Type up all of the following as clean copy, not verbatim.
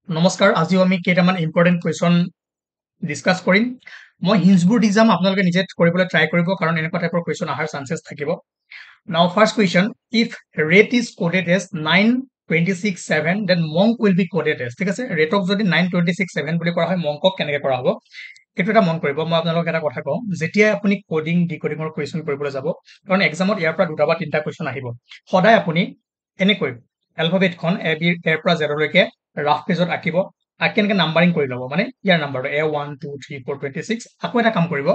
নমস্কাৰ আজিও আমি কেইটামান ইম্পৰ্টেণ্ট কুৱেশ্যন ডিছকাছ কৰিম মই হিন্টছবোৰ দি যাম আপোনালোকে নিজে কৰিবলৈ ট্ৰাই কৰিব কাৰণ এনেকুৱা টাইপৰ কুৱেশ্যন অহাৰ চান্সেছ থাকিব now first question if rate is coded as 926.7 then monk will be coded as ঠিক আছে ৰেটক যদি 926.7 বুলি কৰা হয় মংকক কেনেকৈ কৰা হ'ব এইটো এটা মন কৰিব মই আপোনালোকক এটা কথা কওঁ যেতিয়া আপুনি কোডিং ডিকোডিঙৰ কুৱেশ্যন কৰিবলৈ যাব কাৰণ এক্সামত ইয়াৰ পৰা দুটা বা তিনিটা কুৱেশ্যন আহিব সদায় আপুনি এনেকৈ এলফাবেটখন এ বি এৰ পৰা জেডলৈকে ৰাফ পেজত আঁকিব আঁকি এনেকৈ নাম্বাৰিং কৰি ল'ব মানে ইয়াৰ নাম্বাৰটো A1 2 3 4 26 আকৌ এটা কাম কৰিব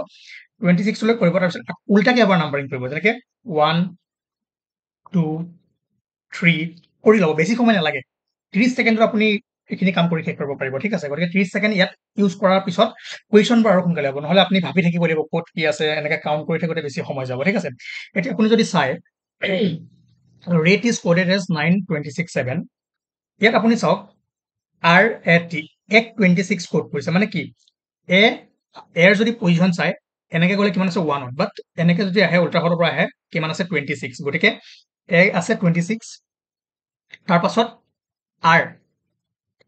26 লৈ কৰিব তাৰপিছত উল্টাকে এবাৰ নাম্বাৰিং কৰিব যেনেকৈ 1 2 3 কৰি ল'ব বেছি সময় নালাগে 30 ছেকেণ্ডত আপুনি এইখিনি কাম কৰি শেষ কৰিব পাৰিব ঠিক আছে গতিকে 30 ছেকেণ্ড ইয়াত ইউজ কৰাৰ পিছত কুৱেশ্যনবোৰ আৰু সোনকালে হ'ব নহ'লে আপুনি ভাবি থাকিব লাগিব ক'ত কি আছে এনেকৈ কাউণ্ট কৰি থাকোঁতে বেছি সময় যাব ঠিক আছে এতিয়া আপুনি যদি চাই ৰেট ইজ কোডেড এজ 926.7 ইয়াত আপুনি চাওক RAT এক 26 কোড কৰিছে মানে কি এৰ যদি পজিশ্যন চাই এনেকে গ'লে কিমান আছে 1ত বাট এনেকে যদি আহে উল্টাফালৰ পৰা আহে কিমান আছে 26 গতিকে এ আছে 26 তাৰ পাছত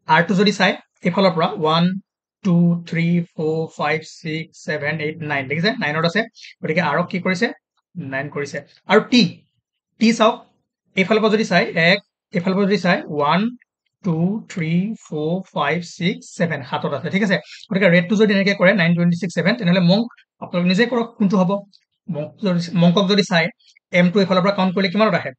R টো যদি চাই এইফালৰ পৰা 1 2 3 4 5 6 7 8 9 দেখিছে 9ত আছে গতিকে R কি কৰিছে 9 কৰিছে আৰু T চাওক এইফালৰ পৰা যদি চাই এইফালৰ পৰা যদি চাই 1 2 3 4 5 6 7 7ত আছে ঠিক আছে গতিকে ৰেটটো যদি এনেকৈ কৰে 926.7 তেনেহ'লে মংক আপোনালোকে নিজে কৰক কোনটো হ'ব মংকক যদি চাই এমটো এইফালৰ পৰা কাউণ্ট কৰিলে কিমানত আহে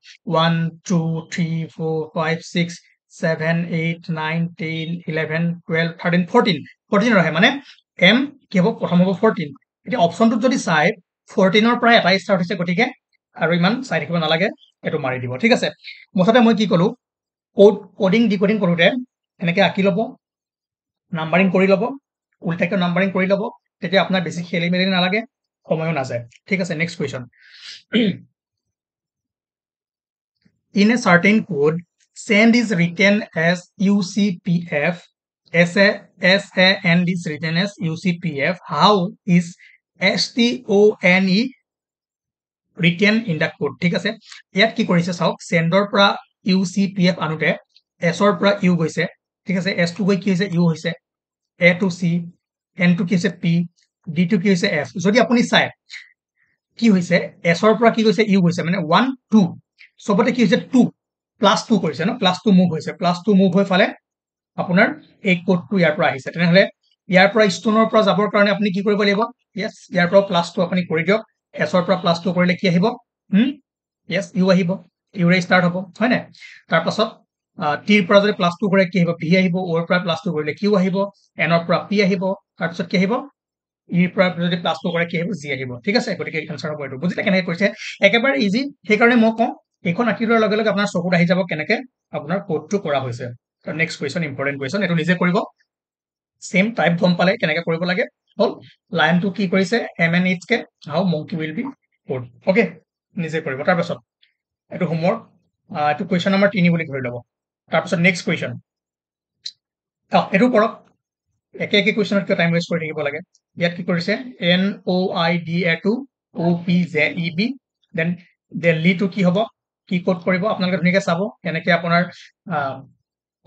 1 2 3 4 5 6 7 8 9 10 11 12 13 14 14ত আহে মানে এম কি হ'ব প্ৰথম হ'ব 14 এতিয়া অপশ্যনটোত যদি চাই 14ৰ পৰা এটাই ষ্টাৰ্ট হৈছে গতিকে আৰু ইমান চাই থাকিব নালাগে এইটো মাৰি দিব ঠিক আছে মুঠতে মই কি ক'লো কোডিং ডিকোডিং কৰোঁতে এনেকৈ আঁকি ল'ব নাম্বাৰিং কৰি ল'ব উল্টাকৈ নাম্বাৰিং কৰি ল'ব তেতিয়া আপোনাৰ বেছি খেলি মেলি নালাগে সময়ো নাযায় ঠিক আছে next question in a certain code send is written as UCPF SAND is written as UCPF how is STONE written in the code ঠিক আছে ইয়াত কি কৰিছে চাওক sendৰ পৰা UCPF আনোতে এছৰ পৰা ইউ গৈছে ঠিক আছে এছ টো গৈ কি হৈছে ইউ হৈছে এ টু চি এন টু কি হৈছে পি ডি টু কি হৈছে এফ যদি আপুনি চাই কি হৈছে এছৰ পৰা কি গৈছে ইউ গৈছে মানে 1 2 সবতে কি হৈছে 2 প্লাস 2 কৰিছে ন প্লাস 2 মুভ হৈছে প্লাস 2 মুভ হৈ ফালে আপোনাৰ এই কোডটো ইয়াৰ পৰা আহিছে তেনেহ'লে ইয়াৰ পৰা ষ্টোনৰ পৰা যাবৰ কাৰণে আপুনি কি কৰিব লাগিব ইয়েস ইয়াৰ পৰা প্লাস 2 আপুনি কৰি দিয়ক এছৰ পৰা প্লাস 2 কৰিলে কি আহিব ইয়েস ইউ আহিব ইউৰে ষ্টাৰ্ট হ'ব হয় নাই তাৰ পাছত টিৰ পৰা যদি প্লাস 2 কৰে কি আহিব ভি আহিব ওৰ পৰা প্লাস 2 কৰিলে কিউ আহিব এনৰ পৰা পি আহিব তাৰ পিছত কি আহিব ইৰ পৰা যদি প্লাস 2 কৰে কি আহিব জি আহিব ঠিক আছে গতিকে আনসাৰ হ'ব এইটো বুজিলে কেনেকৈ কৰিছে একেবাৰে ইজি সেইকাৰণে মই কওঁ এইখন আঁকি লোৱাৰ লগে লগে আপোনাৰ চকুত আহি যাব কেনেকৈ আপোনাৰ কোডটো কৰা হৈছে তো নেক্সট কুৱেশ্যন ইম্পৰ্টেণ্ট কুৱেশ্যন এইটো নিজে কৰিব সেম টাইপ গম পালে কেনেকৈ কৰিব লাগে হ'ল লাইনটো কি কৰিছে MNH K how monkey will be code okay নিজে কৰিব তাৰ পাছত এইটো হোমৱৰ্ক এইটো কুৱেশ্যন নম্বৰ 3 বুলি ধৰি ল'ব তাৰ পাছত নেক্সট কুৱেশ্যন এইটো কৰক একে একে কুৱেশ্যনত কিয় টাইম ৱেষ্ট কৰি থাকিব লাগে ইয়াত কি কৰিছে NOIDA2OPZEB দেন দিল্লী টু কি হ'ব কি কোড কৰিব আপোনালোকে ধুনীয়াকৈ চাব এনেকৈ আপোনাৰ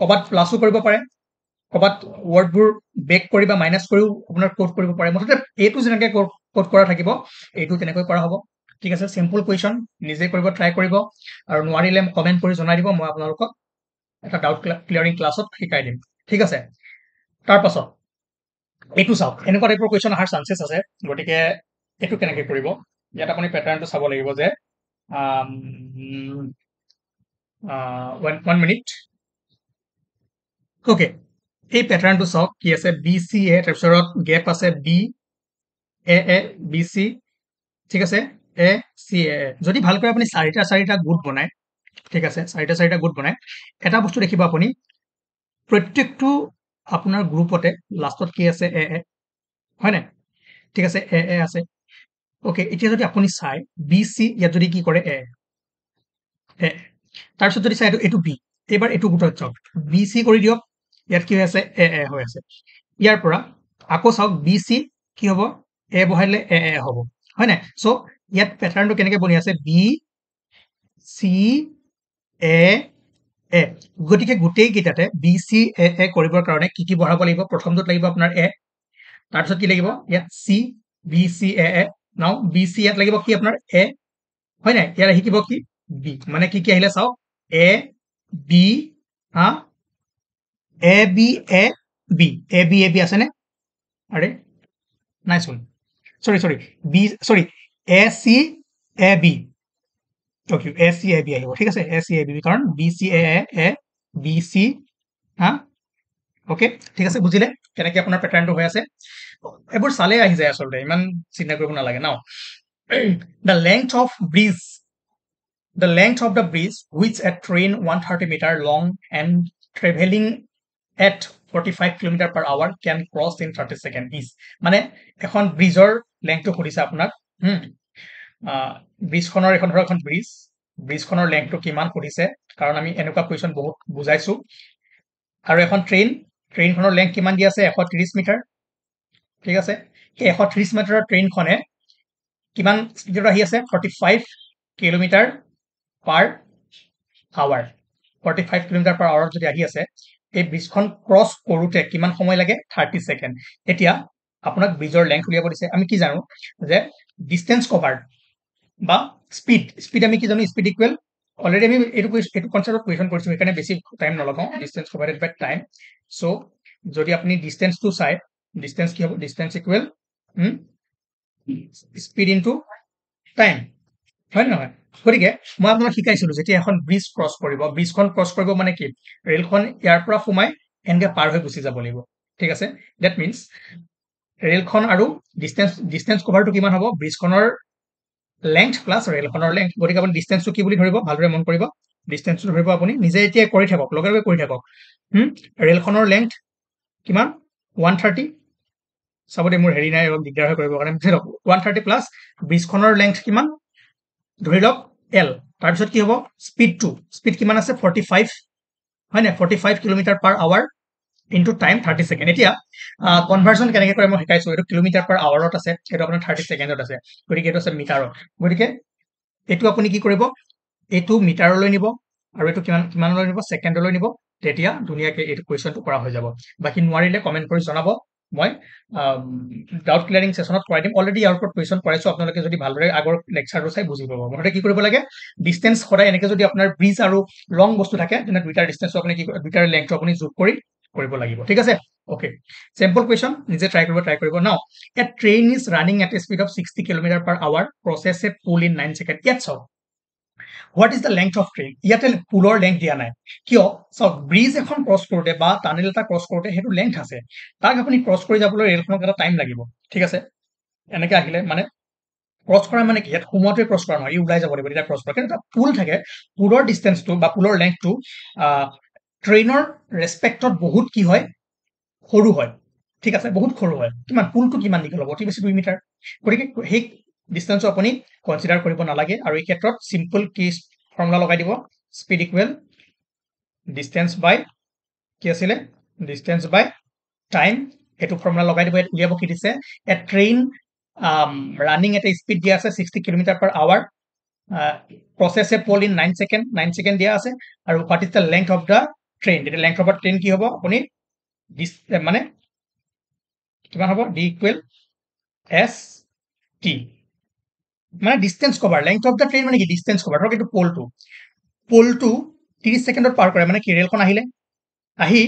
ক'ৰবাত প্লাছো কৰিব পাৰে ক'ৰবাত ৱৰ্ডবোৰ বেক কৰি বা মাইনাছ কৰিও আপোনাৰ কোড কৰিব পাৰে মুঠতে এইটো যেনেকৈ কোড কৰা থাকিব এইটো তেনেকৈ কৰা হ'ব ঠিক আছে চিম্পল কুৱেশ্যন নিজে কৰিব ট্ৰাই কৰিব আৰু নোৱাৰিলে কমেণ্ট কৰি জনাই দিব মই আপোনালোকক এটা ডাউট ক্লিয়াৰিং ক্লাছত শিকাই দিম ঠিক আছে তাৰ পাছত এইটো চাওক এনেকুৱা টাইপৰ কুৱেশ্যন অহাৰ চান্সেছ আছে গতিকে এইটো কেনেকৈ কৰিব ইয়াত আপুনি পেটাৰ্ণটো চাব লাগিব যে 1 মিনিট ওকে এই পেটাৰ্ণটো চাওক কি আছে BCA তাৰপিছত গেপ আছে BAA BC ঠিক আছে ACA যদি ভালকৈ আপুনি চাৰিটা গোট বনায় ঠিক আছে চাৰিটা গোট বনায় এটা বস্তু দেখিব আপুনি প্ৰত্যেকটো আপোনাৰ গ্ৰুপতে লাষ্টত কি আছে AA হয় নাই ঠিক আছে AA আছে ওকে এতিয়া যদি আপুনি চাই BC ইয়াত যদি কি কৰে A তাৰপিছত যদি চাই এইটো B এবাৰ এইটো গোটত চাওক BC কৰি দিয়ক ইয়াত কি হৈ আছে AA হৈ আছে ইয়াৰ পৰা আকৌ চাওক BC কি হ'ব A বহাইলে AA হ'ব হয় নাই সো ইয়াত প্যাটাৰ্নটো কেনেকৈ বনি আছে B C A এ গতিকে গোটেই কেইটাতে বি চি এ কৰিবৰ কাৰণে কি কি বঢ়াব লাগিব প্ৰথমটোত লাগিব আপোনাৰ এ তাৰপিছত কি লাগিব ইয়াত চি বি চি এ নাও বি চি ইয়াত লাগিব কি আপোনাৰ এ হয় নাই ইয়াত আহি কিব কি বি মানে কি কি আহিলে চাওক এ বি হা A B A B A B আছে নে আৰে নাই চোন সৰি বি সৰি এ C A B okay A C A B আহিব ঠিক আছে এ চি এ বি কাৰণ B C A B C হা ওকে ঠিক আছে বুজিলে কেনেকে আপোনাৰ প্যাটাৰ্নটো হৈ আছে এবোৰ চালে আহি যায় আসলে ইমান চিন্তা কৰিব নালাগে নাও the length of bridge the length of the bridge which a train 130-meter long and traveling at 45 km/h can cross in 30 seconds is মানে এখন ব্ৰিজৰ লেংথটো খুদিছে আপোনাক ব্ৰিজখনৰ এখন ধৰ এখন ব্ৰিজখনৰ লেংথটো কিমান খুদিছে কাৰণ আমি এনেকুৱা কোৱেশ্চন বহুত বুজাইছো আৰু এখন ট্ৰেইনখনৰ লেংথ কিমান দি আছে 130 মিটাৰ ঠিক আছে এই 130 মিটাৰৰ ট্ৰেইনখনে কিমান স্পিডত আহি আছে 45 kilometre per hour 45 kilometre per আৱাৰত যদি আহি আছে এই ব্ৰিজখন ক্ৰছ কৰোতে কিমান সময় লাগে 30 সেকেন্ড এতিয়া আপোনাক ব্ৰিজৰ লেংথ উলিয়াব দিছে আমি কি জানো যে ডিসটেন্স কভাৰ্ড বা স্পিড আমি কি জানো স্পিড ইকুৱেল অলৰেডি আমি এইটো কনসেপ্টত কোৱেশ্চন কৰিছো সেইকাৰণে বেছি টাইম নলগাও ডিসটেন্স কভাৰ্ডেড বাই টাইম সো যদি আপুনি ডিসটেন্সটো চাই ডিসটেন্স কি হ'ব distance equal speed into time হয় নহয় গতিকে মই আপোনাক শিকাইছিলো যেতিয়া এখন ব্ৰিজ ক্ৰছ কৰিব ব্ৰিজখন ক্ৰছ কৰিব মানে কি ৰেলখন ইয়াৰ পৰা সোমাই এনেকে পাৰ হৈ গুচি যাব লাগিব ঠিক আছে দ্যাট মিন্স ৰেলখন আৰু ডিসটেন্স কভাৰটো কিমান হ'ব ব্ৰিজখনৰ লেংথ প্লাস ৰেলখনৰ লেংথ গতিকে আপুনি ডিসটেন্সটো কি বুলি ধৰিব ভালদৰে মন কৰিব ডিসটেন্সটো ধৰিব আপুনি নিজে এতিয়া কৰি থাকক লগে লগে কৰি থাকক ৰেলখনৰ লেংথ কিমান 130 চাবদে মোৰ হেৰি নাই অলপ দিগদাৰ হৈ কৰিব কাৰণে 130 প্লাস ব্ৰিজখনৰ লেংথ কিমান ধৰি লওক এল তাৰপিছত কি হ'ব স্পিড কিমান আছে 45 হয় না 45 kilometre per hour into time 30 second এতিয়া কনভাৰ্সন কেনেকৈ কৰে মই শিকাইছো এটো কিলোমিটাৰ পাৰ আৱাৰত আছে এটো আপোনাৰ 30 সেকেন্ডত আছে গতিকে এটো আছে মিটাৰত গতিকে এটো আপুনি কি কৰিব এটো মিটাৰলৈ নিব আৰু এটো কিমানলৈ নিব সেকেন্ডলৈ নিব তেতিয়া ধুনিয়াকৈ এটো কোৱেশ্চনটো কৰা হৈ যাব বাকি নোৱাৰিলে কমেন্ট কৰি জনাব মই ডাউট ক্লিয়াৰিং সেশনত কৰাই দিম অলৰেডি ইয়াৰ ওপৰত কোৱেশ্চন কৰাইছো আপোনালোকে যদি ভালদৰে আগৰ লেকচাৰটো চাই বুজি পাব মুঠতে কি কৰিব লাগে ডিসটেন্স সদায় এনেকৈ যদি আপোনাৰ ব্ৰিজ আৰু লং বস্তু থাকে তেনে দুইটাৰ ডিসটেন্স আপুনি কি দুইটাৰ লেংথটো আপুনি যোগ কৰি কৰিব লাগিব ঠিক আছে ওকে সিম্পল কোৱেশ্চন নিজে ট্ৰাই কৰিব now a train is running at a speed of 60 km/h process a pull in 9 seconds ইয়াত চাওক what is the length of train ইয়াতে পুলৰ লেংথ দিয়া নাই কিয় চাওক ব্ৰিজ এখন ক্ৰছ কৰোতে বা টানেল এটা ক্ৰছ কৰোতে হেতু লেংথ আছে তাক আপুনি ক্ৰছ কৰি যাবলৈ ৰেলখনক এটা টাইম লাগিব ঠিক আছে এনেকৈ আহিলে মানে ক্ৰছ কৰা মানে কি ইয়াত সোমোৱাটোৱে ক্ৰছ কৰা নহয় ই ওলাই যাব লাগিব তেতিয়া ক্ৰছ কৰা কিন্তু এটা পুল থাকে পুলৰ ডিসটেন্সটো বা পুলৰ লেংথটো ট্ৰেইনৰ ৰেসপেক্টত বহুত কি হয় সৰু হয় ঠিক আছে বহুত সৰু হয় কিমান পুলটো কিমান দীঘল হ'ব অতি বেছি 2 মিটাৰ গতিকে সেই ডিসটেন্সটো আপুনি কনসিডাৰ কৰিব নালাগে আৰু এই ক্ষেত্ৰত সিম্পল কেস ফৰ্মুলা লগাই দিব স্পিড ইকুৱেল ডিসটেন্স বাই কি আছিল ডিসটেন্স বাই টাইম এটো ফৰ্মুলা লগাই দিব উলিয়াব কি দিছে এ train running at a speed দিয়া আছে 60 km/h process a pull in 9 second দিয়া আছে আৰু what is the length of the train the length of the train কি হ'ব আপুনি মানে কিমান হ'ব d equal s t মানে distance cover length of the train মানে কি ডিসটেন্স কভাৰ ধৰক এইটো পোলটো 30 সেকেন্ডত পাৰ কৰে মানে কি ৰেলখন আহিলে আহি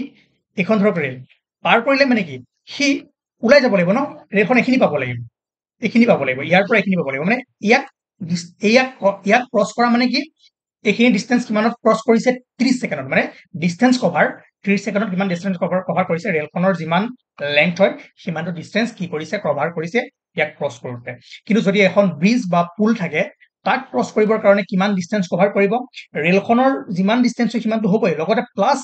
এখন ধৰক ৰেল পাৰ কৰিলে মানে কি সি ওলাই যাব লাগিব ন ৰেলখন এখিনি পাব লাগিব ইয়াৰ পৰা এখিনি পাব লাগিব মানে ইয়াক ক্ৰছ কৰা মানে কি এখিনি ডিসটেন্স কিমানত ক্ৰছ কৰিছে 30 সেকেন্ডত মানে ডিসটেন্স কভাৰ 30 সেকেন্ডত কিমান ডিসটেন্স কভাৰ কৰিছে ৰেলখনৰ যিমান লেংথ হয় সিমানটো ডিসটেন্স কি কৰিছে কভাৰ কৰিছে ইয়াক ক্ৰছ কৰোতে কিন্তু যদি এখন ব্ৰিজ বা পুল থাকে তাক ক্ৰছ কৰিবৰ কাৰণে কিমান ডিসটেন্স কভাৰ কৰিব ৰেলখনৰ যিমান ডিসটেন্স সিমানটো হ'বই লগতে প্লাস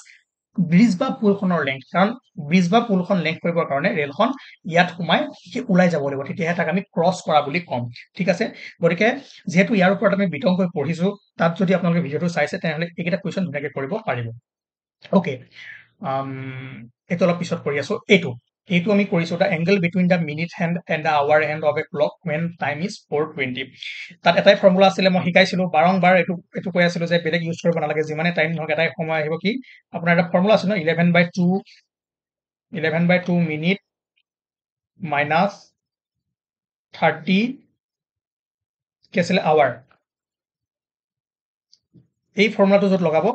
ব্ৰিজ বা পুলখনৰ লেংথ কাৰণ ব্ৰিজ বা পুলখন লেংথ কৰিবৰ কাৰণে ৰেলখন ইয়াত সোমাই কি ওলাই যাব লাগিব তেতিয়া তাক আমি ক্ৰছ কৰা বুলি কম ঠিক আছে গতিকে যেহেতু ইয়াৰ ওপৰত আমি বিতংকৈ পঢ়িছো তাত যদি আপোনালোকে ভিডিওটো চাইছে তেনেহলে এইকেইটা কোৱেশ্চন ধুনীয়াকৈ কৰিব পাৰিব ওকে এটো অলপ পিছত কৰি আছো এইটো এইটো আমি কৰিছো the angle between the minute hand and the hour hand of a clock when time is 4:20 তাত এটাই ফৰ্মুলা আছিলে মই শিকাইছিলো বাৰংবাৰ এইটো কৈ আছিলো যে বেলেগ ইউজ কৰিব নালাগে যিমানে টাইম নহওক এটাই সময় আহিব কি আপোনাৰ এটা ফৰ্মুলা আছে ন 11/2 মিনিট মাইনাছ 30 কি আছিলে আৱাৰ এই ফৰ্মুলাটো য'ত লগাব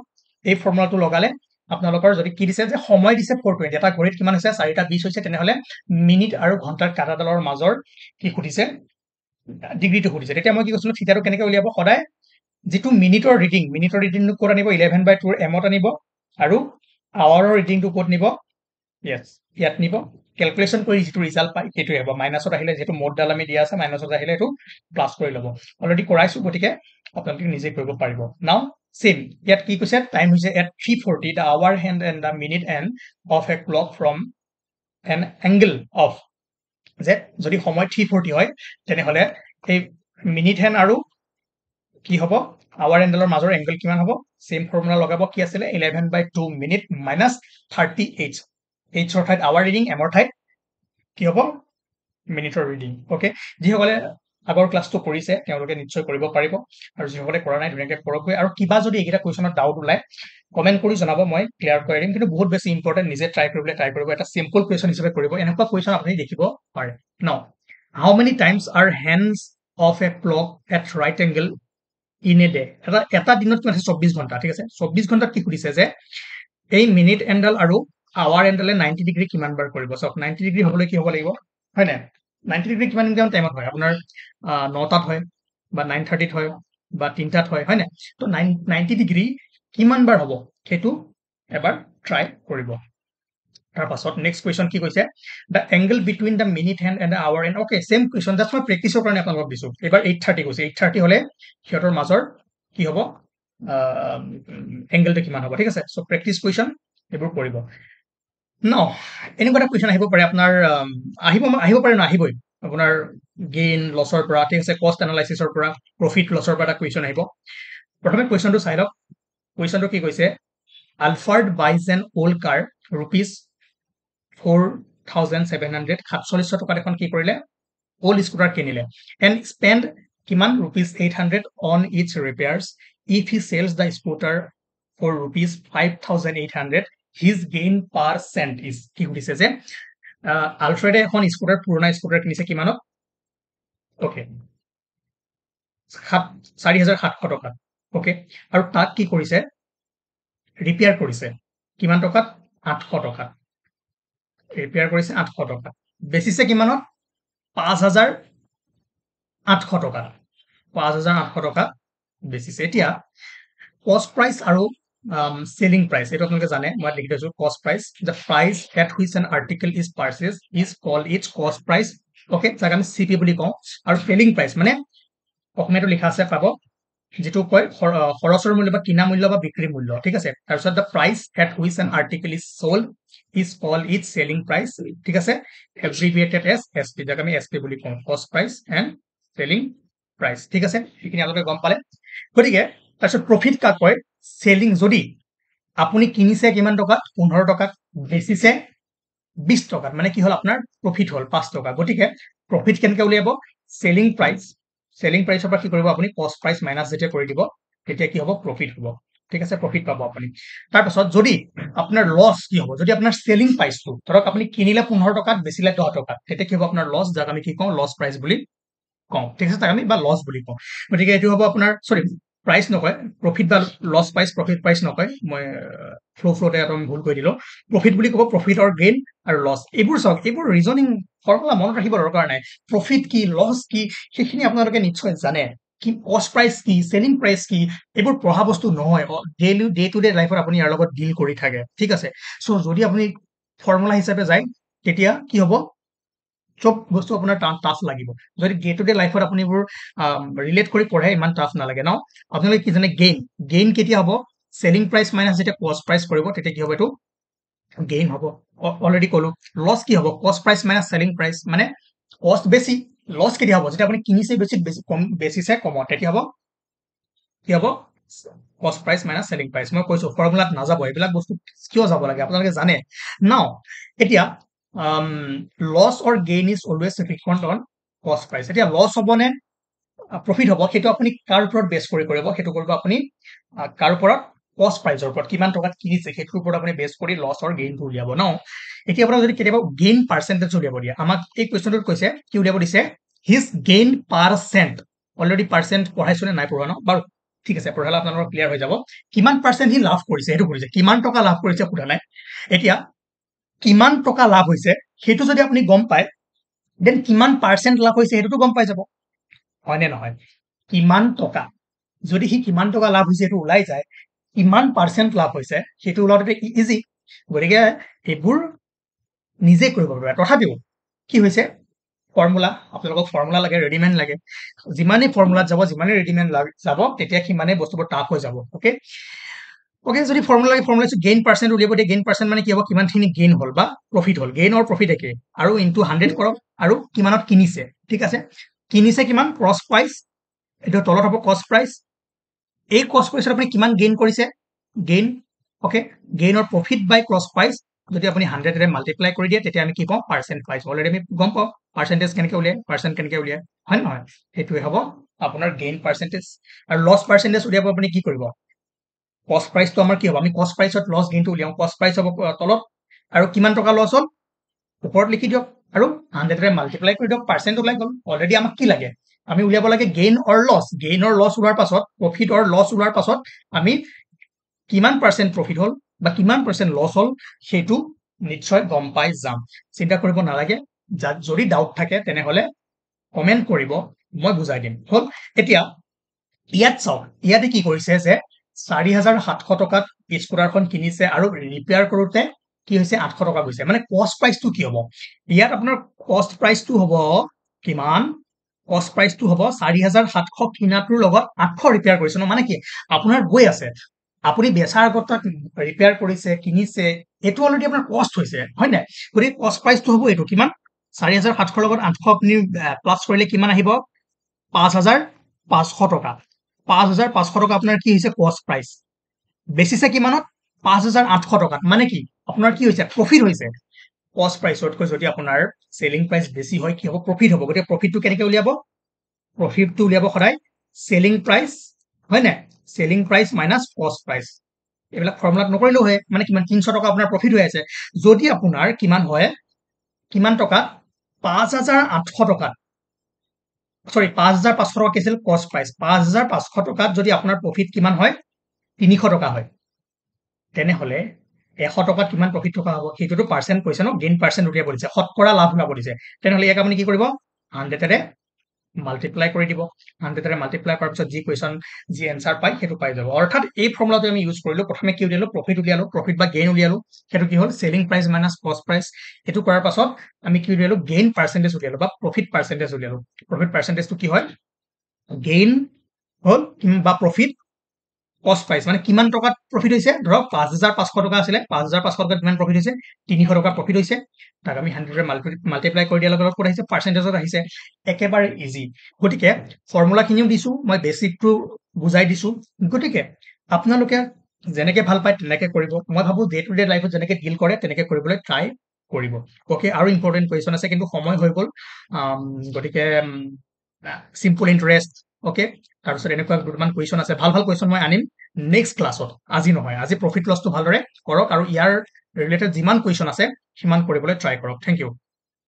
এই ফৰ্মুলাটো লগালে আপোনালোকৰ যদি কি দিছে যে সময় দিছে 4:20 এটা ঘড়ীত কিমান হৈছে 4:20 হৈছে তেনেহলে মিনিট আৰু ঘণ্টাৰ কাটাডালৰ মাজৰ কি সুধিছে ডিগ্ৰীটো সুধিছে তেতিয়া মই কি কৈছিলো থিতাটো কেনেকৈ উলিয়াব সদায় যেটো মিনিটৰ ৰিডিংটো ক'ত আনিব 11/2 ৰ এমত আনিব আৰু আৱাৰৰ ৰিডিংটো ক'ত নিব ইয়েস ইয়াত নিব ক্যালকুলেশন কৰি যেটো ৰিজাল্ট পাই সেইটো হ'ব মাইনাসত আহিলে যেটো মোডডাল আমি দিয়া আছে মাইনাসত আহিলে এটো প্লাস কৰি ল'ব অলৰেডি কৰাইছো গতিকে আপোনালোকে নিজে কৰিব পাৰিব নাও সেম ইয়াত কি কৈছে টাইম হৈছে at 3:40 the hour hand and the minute end of a clock from an angle of যে যদি সময় 3:40 হয় তেনেহলে এই মিনিট হ্যান্ড আৰু কি হ'ব আৱাৰ এন্ডলৰ মাজৰ এংগল কিমান হ'ব সেম ফৰ্মুলা লগাব কি আছিল 11/2 মিনিট মাইনাস 38 h অৰ ঠাইত আৱাৰ ৰিডিং m অৰ ঠাইত কি হ'ব মিনিটৰ ৰিডিং ওকে যিসকলে আগৰ ক্লাসটো কৰিছে তেওঁলোকে নিশ্চয় কৰিব পাৰিব আৰু যিসকলে কৰা নাই ধুনীয়াকৈ কৰক আৰু কিবা যদি এইকেইটা কুৱেশ্যনত ডাউট ওলাই কমেন্ট কৰি জনাব মই ক্লিয়াৰ কৰি দিম কিন্তু বহুত বেছি ইম্পৰ্টেন্ট নিজে ট্ৰাই কৰিব এটা সিম্পল কুৱেশ্যন হিচাপে কৰিব এনেকুৱা কুৱেশ্যন আপুনি দেখিব পাৰে now how many times are hands of a clock at right angle in a day এটা দিনত কি আছে 24 ঘণ্টা ঠিক আছে 24 ঘণ্টাত কি সুধিছে যে এই মিনিট এন্ডাল আৰু আৱাৰ এন্ডালে 90 ডিগ্ৰী কিমান বাৰ কৰিব সক 90 ডিগ্ৰী হ'বলৈ কি হ'ব লাগিব হয় না 90 ডিগ্ৰী কিমান টাইমত হয় আপোনাৰ 9টাত হয় বা 9:30 ত হয় বা 3টাত হয় না তো 90 ডিগ্ৰী কিমান বাৰ হ'ব হেতু এবাৰ ট্ৰাই কৰিব তাৰ পাছত নেক্সট কোৱেশ্চন কি কৈছে the angle between the minute hand and hour hand okay same question just মই প্ৰেক্টিছৰ কাৰণে আপোনালোকক দিছো এবাৰ 8:30 কৈছে 8:30 হলে সিহঁতৰ মাজৰ কি হ'ব এংগলটো কিমান হ'ব ঠিক আছে সো প্ৰেক্টিছ কোৱেশ্চন এবোৰ কৰিব নাও এনেকুৱা এটা কোৱেশ্চন আহিব পাৰে আপোনাৰ আহিব পাৰে না আহিবই আপোনাৰ গেইন লছৰ পৰা ঠিক আছে কষ্ট এনালাইসিসৰ পৰা প্ৰফিট লছৰ পৰা এটা কোৱেশ্চন আহিব প্ৰথমে কোৱেশ্চনটো চাই লওক কোৱেশ্চনটো কি কৈছে আলফাৰ্ড বাইজ এন ওল্ড কাৰ rupees 4,747 টকাত এখন কি কৰিলে ওল্ড স্কুটাৰ কিনিলে এণ্ড স্পেন্ড কিমান rupees 800 on its repairs if he sells the scooter for rupees 5,800 his gain per cent is কি সুধিছে যে আলফ্ৰেডে এখন স্কুটাৰ পুৰণা স্কুটাৰ কিনিছে কিমানত ওকে 4,700 টকা ওকে আৰু তাক কি কৰিছে ৰিপেয়াৰ কৰিছে কিমান টকাত 800 টকা ৰিপেয়াৰ কৰিছে 800 টকা বেচিছে কিমানত 5,800 টকা 5,800 টকা বেচিছে এতিয়া কষ্ট প্ৰাইস আৰু selling price এটা আপোনালোকে জানে মই লিখি দিছো cost price the price at which an article is purchased is called its cost price okay যাক আমি CP বুলি কওঁ আৰু selling price মানে অসমীয়াটো লিখা আছে পাব যেটো কয় খৰচৰ মূল্য বা কিনা মূল্য বা বিক্ৰী মূল্য ঠিক আছে তাৰ পিছত the price at which an article is sold is called its selling price ঠিক আছে abbreviated as SP যাক আমি SP বুলি কওঁ cost price and selling price ঠিক আছে এইখিনি আপোনালোকে গম পালে গতিকে তাৰপিছত প্ৰফিট কাক কয় সেলিং যদি আপুনি কিনিছে কিমান টকাত 15 টকাত বেচিছে 20 টকাত মানে কি হল আপোনাৰ প্ৰফিট হল 5 টকা গতিকে প্ৰফিট কেনেকৈ উলিয়াব সেলিং প্ৰাইসৰ পৰা কি কৰিব আপুনি কষ্ট প্ৰাইস মাইনাস যেতিয়া কৰি দিব তেতিয়া কি হ'ব প্ৰফিট হ'ব ঠিক আছে প্ৰফিট পাব আপুনি তাৰ পাছত যদি আপোনাৰ লস কি হ'ব যদি আপোনাৰ সেলিং প্ৰাইসটো ধৰক আপুনি কিনিলে 15 টকাত বেচিলে 10 টকাত তেতিয়া কি হ'ব আপোনাৰ লস যাক আমি কি কওঁ লস প্ৰাইস বুলি কওঁ ঠিক আছে তাক আমি বা লস বুলি কওঁ গতিকে এটো হ'ব আপোনাৰ সৰি প্ৰাইস নকয় প্ৰফিট বা লস প্ৰাইস প্ৰফিট প্ৰাইস নকয় মই ফ্লোতে এটা ভুল কৈ দিলো প্ৰফিট বুলি ক'ব প্ৰফিট অৰ গেইন আৰু লস এইবোৰ সব এইবোৰ ৰিজনিং ফৰ্মুলা মনত ৰাখিব দৰকাৰ নাই প্ৰফিট কি লস কি সেইখিনি আপোনালোকে নিশ্চয় জানে কি কষ্ট প্ৰাইস কি সেলিং প্ৰাইস কি এইবোৰ পঢ়া বস্তু নহয় ডে টু ডে লাইফত আপুনি ইয়াৰ লগত ডিল কৰি থাকে ঠিক আছে সো যদি আপুনি ফৰ্মুলা হিচাপে যায় তেতিয়া কি হ'ব সব বস্তু আপোনাৰ টাফ লাগিব যদি ডে টু ডে লাইফত আপুনি এইবোৰ ৰিলেট কৰি পঢ়ে ইমান টাফ নালাগে ন আপোনালোকে কি জানে গেইন কেতিয়া হ'ব সেলিং প্ৰাইস মাইনাস যেতিয়া কষ্ট প্ৰাইস কৰিব তেতিয়া কি হ'ব এটো গেইন হ'ব অলৰেডি কলো লস কি হ'ব কষ্ট প্ৰাইস মাইনাস সেলিং প্ৰাইস মানে কষ্ট বেছি লস কেতিয়া হ'ব যেতিয়া আপুনি কিনিছে বেছি কম বেচিছে কমত তেতিয়া হ'ব কি হ'ব কষ্ট প্ৰাইস মাইনাস সেলিং প্ৰাইস মই কৈছো ফৰ্মুলাত নাযাব এইবিলাক বস্তু কিয় যাব লাগে আপোনালোকে জানে নাও এতিয়া loss or gain is always recommend on cost price এতিয়া লছ হ'ব নে প্ৰফিট হ'ব সেইটো আপুনি কাৰ ওপৰত বেছ কৰি কৰিব সেইটো কৰিব আপুনি কাৰ ওপৰত কষ্ট প্ৰাইচৰ ওপৰত কিমান টকাত কিনিছে সেইটোৰ ওপৰত আপুনি বেছ কৰি লছ অৰ গেইনটো উলিয়াব ন এতিয়া আপোনাক যদি কেতিয়াবা গেইন পাৰ্চেণ্টেজ উলিয়াব দিয়ে আমাক এই কুৱেশ্যনটোত কৈছে কি উলিয়াব দিছে his gain percent already percent পঢ়াইছো নে নাই পঢ়োৱা ন বাৰু ঠিক আছে পঢ়ালে আপোনালোকৰ ক্লিয়াৰ হৈ যাব কিমান পাৰ্চেণ্ট সি লাভ কৰিছে সেইটো কৰিছে কিমান টকা লাভ কৰিছে সোধা নাই এতিয়া কিমান টকা লাভ হৈছে সেইটো যদি আপুনি গম পায় দেন কিমান পাৰ্চেণ্ট লাভ হৈছে সেইটোতো গম পাই যাব হয় নে নহয় কিমান টকা যদি সি কিমান টকা লাভ হৈছে সেইটো ওলাই যায় কিমান পাৰ্চেণ্ট লাভ হৈছে সেইটো ওলাওঁতে ইজি গতিকে এইবোৰ নিজে কৰিব পাৰিবা তথাপিও কি হৈছে ফৰ্মুলা আপোনালোকক ফৰ্মুলা লাগে ৰেডিমেড লাগে যিমানেই ফৰ্মুলাত যাব যিমানেই ৰেডিমেড যাব তেতিয়া সিমানেই বস্তুবোৰ টাফ হৈ যাব অ'কে ওকে যদি ফৰ্মুলা গেইন পাৰ্চেণ্ট উলিয়াব দিয়ে গেইন পাৰ্চেণ্ট মানে কি হ'ব কিমানখিনি গেইন হ'ল বা প্ৰফিট হ'ল গেইন অৰ প্ৰফিট একে আৰু ইনটু 100 কৰক আৰু কিমানত কিনিছে ঠিক আছে কিনিছে কিমান কষ্ট প্ৰাইচ এইটো তলত হ'ব কষ্ট প্ৰাইচ এই কষ্ট প্ৰাইচত আপুনি কিমান গেইন কৰিছে গেইন ওকে গেইন অৰ প্ৰফিট বাই কষ্ট প্ৰাইচ যদি আপুনি 100 ৰে মাল্টিপ্লাই কৰি দিয়ে তেতিয়া আমি কি পাওঁ পাৰ্চেণ্ট প্ৰাইচ অলৰেডি আমি গম পাওঁ পাৰ্চেণ্টেজ কেনেকৈ উলিয়াই পাৰ্চেণ্ট কেনেকৈ উলিয়াই হয় নহয় সেইটোৱে হ'ব আপোনাৰ গেইন পাৰ্চেণ্টেজ আৰু লছ পাৰ্চেণ্টেজ উলিয়াব আপুনি কি কৰিব কষ্ট প্ৰাইচটো আমাৰ কি হ'ব আমি কষ্ট প্ৰাইচত লছ গেইনটো উলিয়াওঁ কষ্ট প্ৰাইচ হ'ব তলত আৰু কিমান টকা লছ হ'ল ওপৰত লিখি দিয়ক আৰু 100 ৰে মাল্টিপ্লাই কৰি দিয়ক পাৰ্চেণ্ট ওলাই গ'ল অলৰেডি আমাক কি লাগে আমি উলিয়াব লাগে গেইন অৰ লছ ওলোৱাৰ পাছত প্ৰফিট অৰ লছ ওলোৱাৰ পাছত আমি কিমান পাৰ্চেণ্ট প্ৰফিট হ'ল বা কিমান পাৰ্চেণ্ট লছ হ'ল সেইটো নিশ্চয় গম পাই যাম চিন্তা কৰিব নালাগে যদি ডাউট থাকে তেনেহ'লে কমেণ্ট কৰিব মই বুজাই দিম হ'ল এতিয়া ইয়াত চাওক ইয়াতে কি কৰিছে যে 4700 টকাত স্কুটাৰখন কিনিছে আৰু ৰিপেয়াৰ কৰোতে কি হৈছে 800 টকা গৈছে মানে কষ্ট প্ৰাইচটো কি হ'ব ইয়াত আপোনাৰ কষ্ট প্ৰাইচটো হ'ব কিমান কষ্ট প্ৰাইচটো হ'ব 4700 কিনাটোৰ লগত 800 ৰিপেয়াৰ কৰিছে ন মানে কি আপোনাৰ গৈ আছে আপুনি বেচাৰ আগত তাক ৰিপেয়াৰ কৰিছে কিনিছে এইটো অলৰেডি আপোনাৰ কষ্ট হৈছে হয় নাই গতিকে কষ্ট প্ৰাইচটো হ'ব এইটো কিমান 4700 লগত 800 আপুনি প্লাছ কৰিলে কিমান আহিব 5500 টকা 5500 টকা আপোনাৰ কি হৈছে কষ্ট প্ৰাইচ বেচিছে কিমানত 5800 টকাত মানে কি আপোনাৰ কি হৈছে প্ৰফিট হৈছে কষ্ট প্ৰাইচতকৈ যদি আপোনাৰ চেলিং প্ৰাইচ বেছি হয় কি হ'ব প্ৰফিট হ'ব গতিকে প্ৰফিটটো কেনেকৈ উলিয়াব প্ৰফিটটো উলিয়াব সদায় চেলিং প্ৰাইচ হয় নাই চেলিং প্ৰাইচ মাইনাছ কষ্ট প্ৰাইচ এইবিলাক ফৰ্মুলাত নকৰিলেও হয় মানে কিমান 300 টকা আপোনাৰ প্ৰফিট হৈ আছে যদি আপোনাৰ কিমান হয় কিমান টকাত 5800 টকাত সৰি 5500 টকা কিছিল কষ্ট প্ৰাইচ 5500 টকাত যদি আপোনাৰ প্ৰফিট কিমান হয় 300 টকা হয় তেনেহ'লে 100 টকাত কিমান প্ৰফিট থকা হ'ব সেইটোতো পাৰ্চেণ্ট কৈছে ন গেইন পাৰ্চেণ্ট উলিয়াব দিছে শতকৰা লাভ ওলাব দিছে তেনেহ'লে ইয়াক আপুনি কি কৰিব 100 ৰে মাল্টিপ্লাই কৰি দিব 100 ৰে মাল্টিপ্লাই কৰাৰ পিছত যি কুৱেশ্যন যি এনচাৰ পায় সেইটো পাই যাব অৰ্থাৎ এই ফৰ্মুলাটো আমি ইউজ কৰিলো প্ৰথমে কি উলিয়ালো প্ৰফিট বা গেইন উলিয়ালো সেইটো কি হ'ল চেলিং প্ৰাইচ মাইনাছ কষ্ট প্ৰাইচ এইটো কৰাৰ পাছত আমি কি উলিয়ালো গেইন পাৰ্চেণ্টেজ উলিয়ালো বা প্ৰফিট পাৰ্চেণ্টেজ উলিয়ালো প্ৰফিট পাৰ্চেণ্টেজটো কি হয় গেইন হ'ল বা প্ৰফিট কষ্ট প্ৰাইচ মানে কিমান টকাত প্ৰফিট হৈছে ধৰক 5500 টকা আছিলে 5500 টকাত কিমান প্ৰফিট হৈছে 300 টকা প্ৰফিট হৈছে তাক আমি 100 ৰে মাল্টিপ্লাই কৰি দিয়াৰ লগত ক'ত আহিছে পাৰ্চেণ্টেজত আহিছে একেবাৰে ইজি গতিকে ফৰ্মুলাখিনিও দিছো মই বেচিকটো বুজাই দিছো গতিকে আপোনালোকে যেনেকে ভাল পায় তেনেকে কৰিব মই ভাবো ডে টু ডে লাইফত যেনেকে ডিল কৰে তেনেকে কৰিবলৈ ট্ৰাই কৰিব ওকে আৰু ইম্পৰ্টেণ্ট কুৱেশ্যন আছে কিন্তু সময় হৈ গ'ল গতিকে চিম্পল ইণ্টাৰেষ্ট ওকে তাৰপিছত এনেকুৱা দুটামান কুৱেশ্যন আছে ভাল ভাল কুৱেশ্যন মই আনিম নেক্সট ক্লাছত আজি নহয় আজি প্ৰফিট লছটো ভালদৰে কৰক আৰু ইয়াৰ ৰিলেটেড যিমান কুৱেশ্যন আছে সিমান কৰিবলৈ ট্ৰাই কৰক থেংক ইউ